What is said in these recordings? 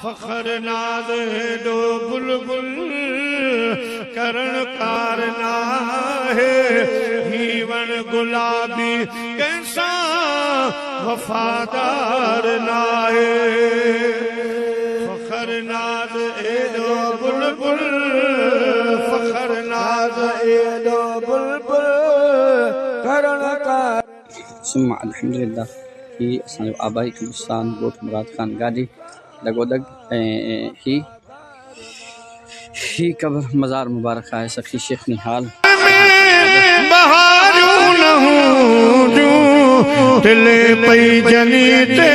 फखर नाद दो बुलबुल करण कारना है हीवन गुलाबी कैसा वफादार ना है फखर नाद दो बुलबुल फखर नाद दो बुलबुल करण कार सुम्मा अल्हम्दुलिल्लाह कि असांजो आबाई क़ब्रिस्तान ॻोठ मुराद खान गाजी लॻोलॻ ऐं ही क़ब्र मज़ार मुबारक आहे सखी शेख निहाल तिले पई जनी ते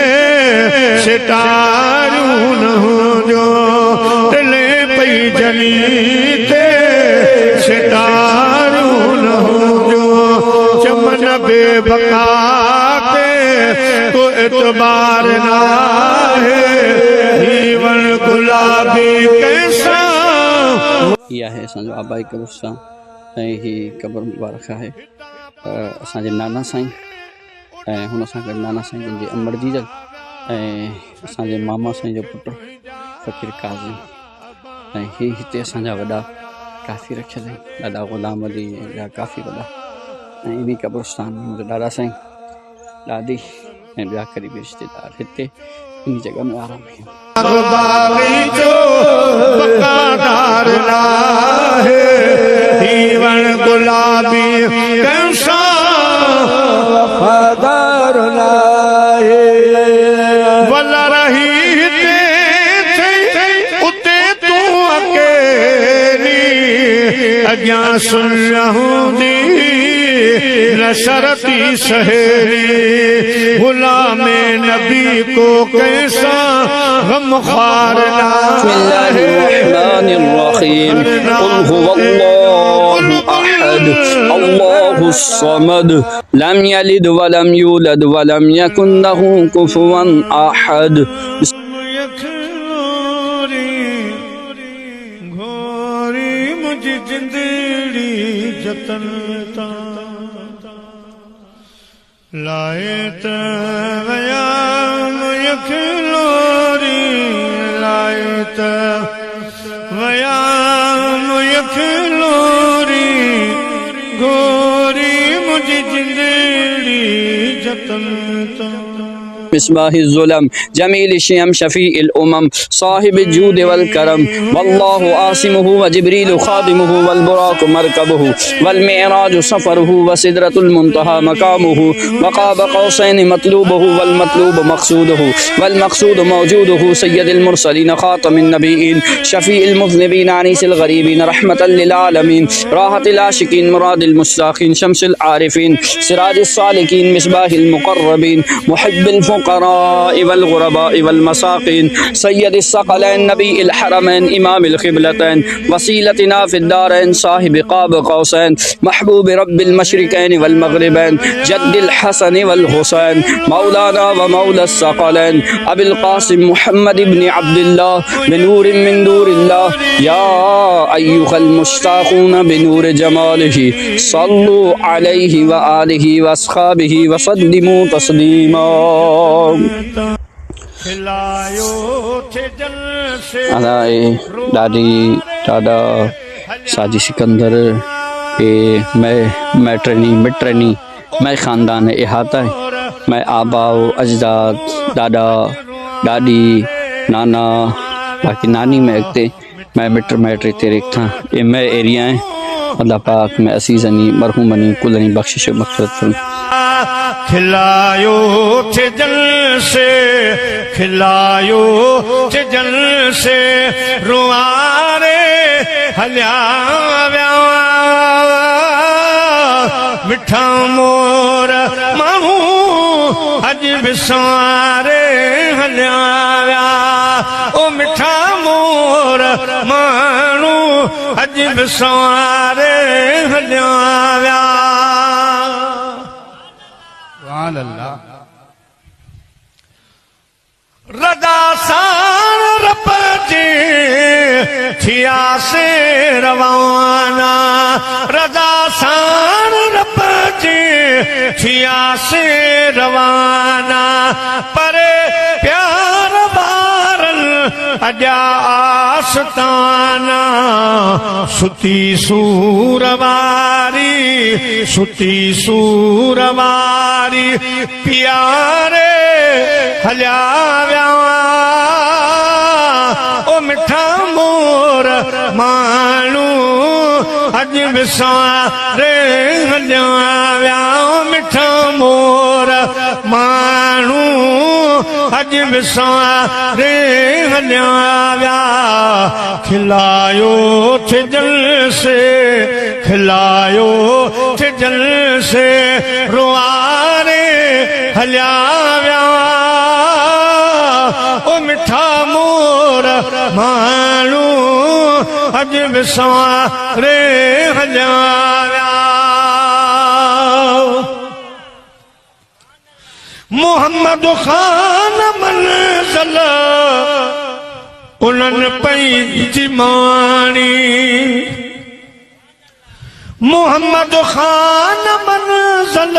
सितारू न जो तिले पई जनी ते सितारू न जो चमन बेबका ते को एतबार ना है जीवन गुलाबी कैसा इहा आहे असांजो आबाई क़ब्रिस्तान ऐं ही क़ब्र मुबारक आहे असांजे नाना साईं ऐं हुन सां गॾु नाना साईं जन जे अमर जी जल ऐं असांजे मामा साईं जो पुटु फ़कीर काज़ी ऐं ही हिते असांजा वॾा काफ़ी रखियल आहिनि ॾाॾा ग़ुलाम अली जा काफ़ी वॾा ऐं इन क़ब्रिस्तान में मुंहिंजो ॾाॾा साईं ॾाॾी ऐं ॿिया क़रीबी रिश्तेदार हिते इन जॻह में आराम कयूं गुलाबी कैसा वफादार ना है वल रही थे उते तू अकेली अग्यां सुन रहूंदी नशरती सहेली गुलाम नबी को कैसा गम ख्वार ना है बिस्मिल्लाहिर्रहमानिर्रहीम कुल हुवल्लाहु अहद अल्लाहुस समद लम यलिद वलम यूलद वलम यकुन लहू कुफुवन अहद घोरी मुझी जिंदड़ी जतन लाए तयाम यखलोरी लाए तयाम यखलोरी गोरी मुझी जिंदड़ी जतन मिसबाह ज़ुलम जमील शियम शफीइल उमम साहिब जूद वल करम वल्लाहु आसिमुहु व जिब्रील खादिमुहु वल बुराक मरकबुहु वल मिअराज सफरुहु व सिदरतुल मुंतहा मकामुहु व क़ाब क़ौसैन मतलूबुहु वल मतलूब मक़सूदुहु वल मक़सूद मौजूदुहु सय्यदुल मुरसलीन खातमुन नबीयीन शफीइल मुज़निबीन अनीसिल गरीबीन रहमतल लिल आलमीन राहतिल आशिकीन मुरादिल मुश्ताक़ीन शम्सिल आरिफीन सिराजिस सालिकीन मिसबाहिल मुक़र्रबीन मुहिब्बिल الفقراء والغرباء والمساكين سيد الثقلين نبي الحرمين إمام القبلتين وسيلتنا في الدارين صاحب قاب قوسين محبوب رب المشرقين والمغربين جد الحسن والحسين مولانا ومولى الثقلين أبي القاسم محمد بن عبد الله بنور من نور الله يا أيها المشتاقون بنور جماله صلوا عليه وآله وأصحابه وسلموا تسليما अलाए ॾाॾी ॾाॾा साजी सिकंदर के मैं मैटरनी मिटरनी मैं ख़ानदान इहाता है मैं आबाओ अजदाद दादा दादी नाना बाकी नानी में अगते मैं मिटर मैटर तेरे था ये मैं एरिया है अल्लाह पाक में असीज़नी मरहूमनी कुलनी बख्शिश मग़फ़िरत फरमाए खिलायो थे जल से खिलायो थे जल से रुआरे हल्या मिठा मोर महू अज बिसारे हल्या ओ मिठा मोर मानू अज बिसारे हल्या रदा सार रपजे थिया से रवाना रदा सार रपजे थिया से रवाना परे प्यार बारल अजा आस्ताना सुती सूरवारी सुती सूरवारी प्यारे हलिया व्या ओ मिठा मोर मानू अज विसारे हलिया व्या ओ मिठा मोर मानू अज विसारे हलिया व्या खिलायो थे जल से खिलायो थे जल से रुआरे हलिया व्या ओ मिठा मोर मानू अज विसारे हलिया व्या मोहम्मद खान मंज़िल उन्हनि पंहिंजी माणी मोहम्मद खान मंज़िल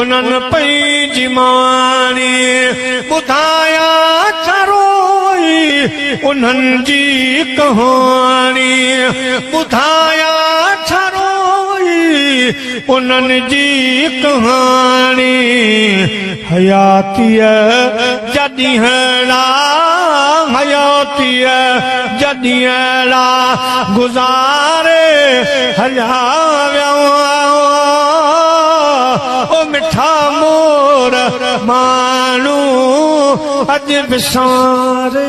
उन्हनि पंहिंजी माणी ॿुधाया करोई उन्हनि जी कहाणी ॿुधाया छरोई उन्हनि जी कहाणी हयातीअ जॾहिं हयातीअ जॾहिं गुज़ारे हलिया विया ओ मिठा मोर माण्हू अॼु विसारे